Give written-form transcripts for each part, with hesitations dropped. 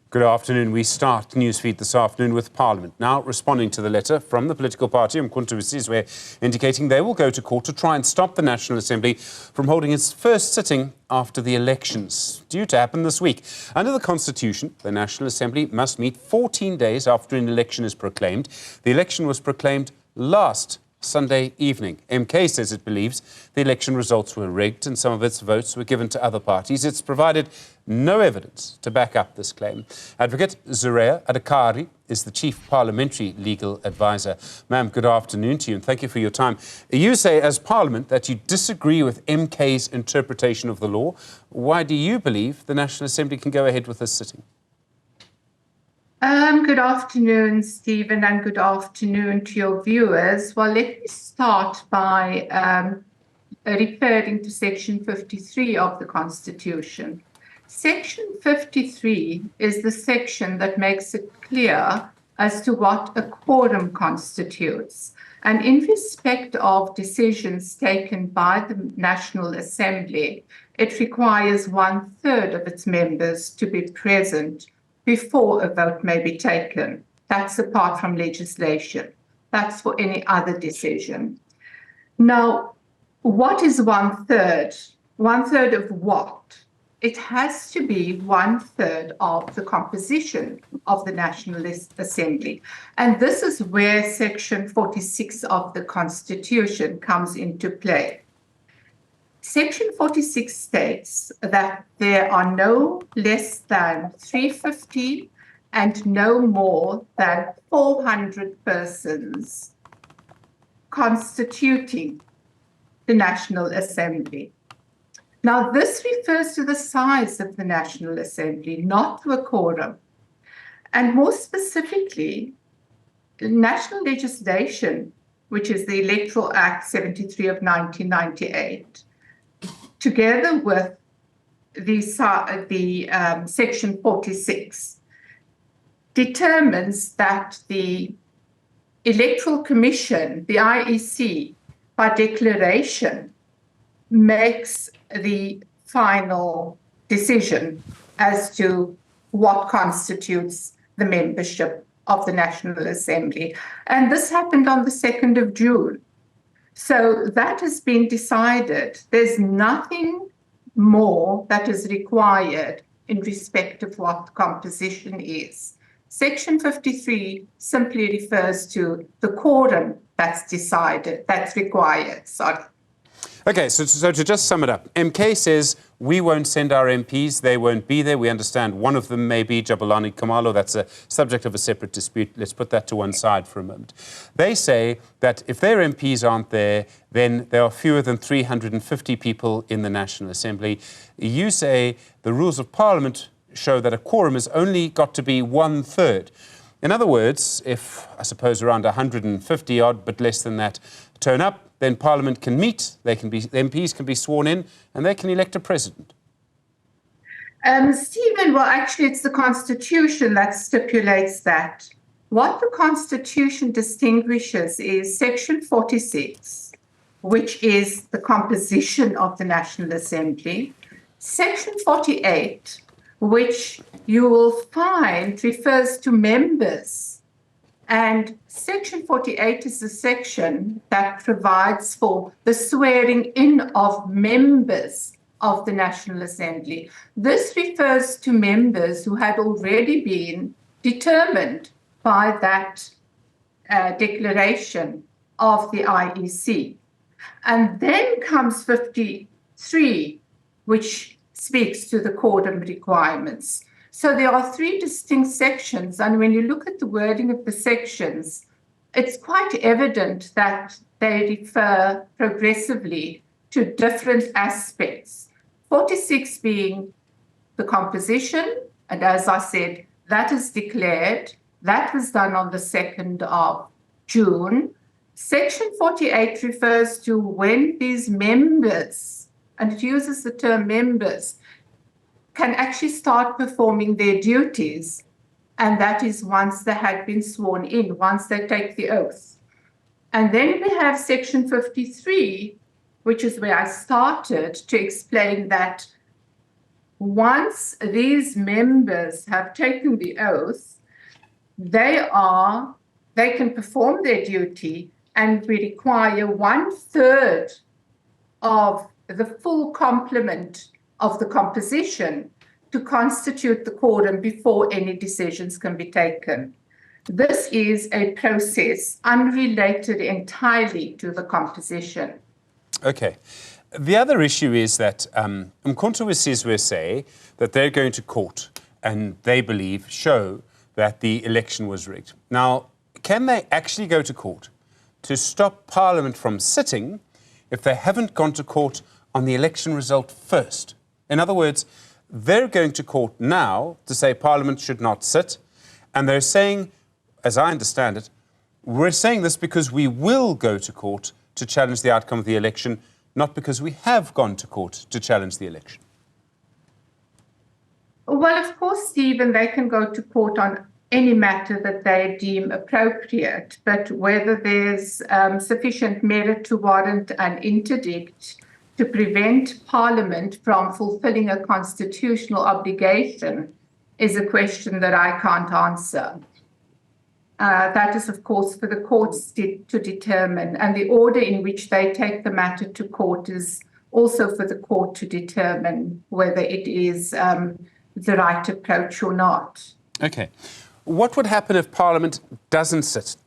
Good afternoon. We start Newsfeed this afternoon with Parliament now responding to the letter from the political party Umkhonto weSizwe indicating they will go to court to try and stop the National Assembly from holding its first sitting after the elections, due to happen this week. Under the Constitution, the National Assembly must meet 14 days after an election is proclaimed. The election was proclaimed last Sunday evening. MK says it believes the election results were rigged and some of its votes were given to other parties. It's provided no evidence to back up this claim. Advocate Zuraya Adhikarie is the Chief Parliamentary Legal Advisor. Ma'am, good afternoon to you and thank you for your time. You say as Parliament that you disagree with MK's interpretation of the law. Why do you believe the National Assembly can go ahead with this sitting? Good afternoon, Stephen, and good afternoon to your viewers. Well, let me start by referring to Section 53 of the Constitution. Section 53 is the section that makes it clear as to what a quorum constitutes. And in respect of decisions taken by the National Assembly, it requires 1/3 of its members to be present before a vote may be taken. That's apart from legislation. That's for any other decision. Now, what is 1/3? 1/3 of what? It has to be 1/3 of the composition of the National Assembly. And this is where Section 46 of the Constitution comes into play. Section 46 states that there are no less than 350 and no more than 400 persons constituting the National Assembly. Now, this refers to the size of the National Assembly, not to a quorum. And more specifically, national legislation, which is the Electoral Act 73 of 1998, together with the Section 46, determines that the Electoral Commission, the IEC, by declaration, makes the final decision as to what constitutes the membership of the National Assembly. And this happened on the 2nd of June. So that has been decided. There's nothing more that is required in respect of what the composition is. Section 53 simply refers to the quorum that's decided, that's required, sorry. OK, so to just sum it up, MK says we won't send our MPs, they won't be there. We understand one of them may be Jabulani Khumalo. That's a subject of a separate dispute. Let's put that to one side for a moment. They say that if their MPs aren't there, then there are fewer than 350 people in the National Assembly. You say the rules of Parliament show that a quorum has only got to be 1/3. In other words, if, I suppose, around 150 odd, but less than that, turn up, then Parliament can meet, the MPs can be sworn in, and they can elect a president. Stephen, well, actually, it's the Constitution that stipulates that. What the Constitution distinguishes is Section 46, which is the composition of the National Assembly. Section 48, which you will find refers to members. And Section 48 is the section that provides for the swearing in of members of the National Assembly. This refers to members who had already been determined by that declaration of the IEC. And then comes 53, which speaks to the quorum requirements. So there are 3 distinct sections, and when you look at the wording of the sections, it's quite evident that they refer progressively to different aspects. 46 being the composition, and as I said, that is declared. That was done on the 2nd of June. Section 48 refers to when these members, and it uses the term members, can actually start performing their duties, and that is once they had been sworn in, once they take the oath. And then we have Section 53, which is where I started to explain that once these members have taken the oath, they can perform their duty, and we require 1/3 of the full complement of the composition to constitute the quorum before any decisions can be taken. This is a process unrelated entirely to the composition. Okay. The other issue is that Umkhonto we Sizwe say that they're going to court and they believe, show that the election was rigged. Now, can they actually go to court to stop Parliament from sitting if they haven't gone to court on the election result first? In other words, they're going to court now to say Parliament should not sit, and they're saying, as I understand it, we're saying this because we will go to court to challenge the outcome of the election, not because we have gone to court to challenge the election. Well, of course, Stephen, they can go to court on any matter that they deem appropriate, but whether there's sufficient merit to warrant an interdict to prevent Parliament from fulfilling a constitutional obligation is a question that I can't answer. That is, of course, for the courts to determine, and the order in which they take the matter to court is also for the court to determine whether it is the right approach or not. Okay. What would happen if Parliament doesn't sit?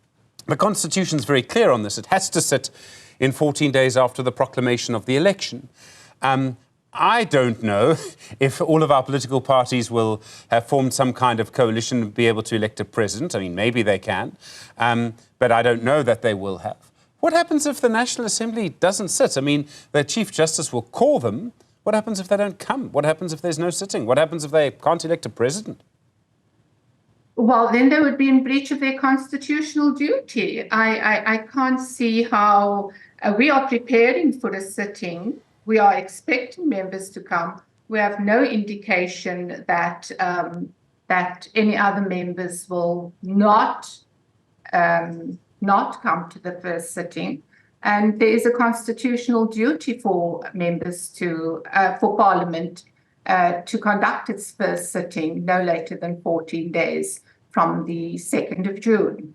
The Constitution's very clear on this. It has to sit in 14 days after the proclamation of the election. I don't know if all of our political parties will have formed some kind of coalition and be able to elect a president. I mean, maybe they can, but I don't know that they will have. What happens if the National Assembly doesn't sit? I mean, the Chief Justice will call them. What happens if they don't come? What happens if there's no sitting? What happens if they can't elect a president? Well, then they would be in breach of their constitutional duty. I can't see how we are preparing for a sitting. We are expecting members to come. We have no indication that that any other members will not come to the first sitting. And there is a constitutional duty for members for Parliament to conduct its first sitting no later than 14 days from the 2nd of June.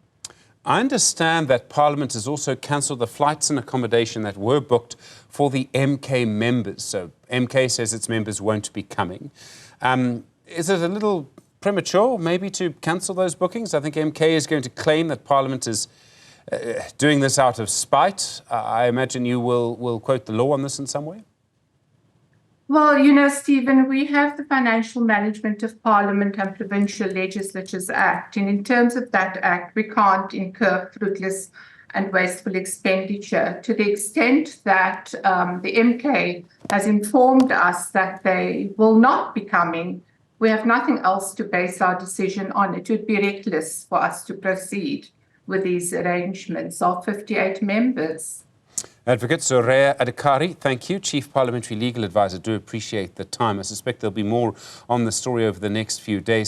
I understand that Parliament has also cancelled the flights and accommodation that were booked for the MK members. So MK says its members won't be coming. Is it a little premature maybe to cancel those bookings? I think MK is going to claim that Parliament is doing this out of spite. I imagine you will quote the law on this in some way? Well, you know, Stephen, we have the Financial Management of Parliament and Provincial Legislatures Act. And in terms of that act, we can't incur fruitless and wasteful expenditure. To the extent that the MK has informed us that they will not be coming, we have nothing else to base our decision on. It would be reckless for us to proceed with these arrangements of 58 members. Advocate Zuraya Adhikarie, thank you. Chief Parliamentary Legal Advisor, do appreciate the time. I suspect there'll be more on the story over the next few days.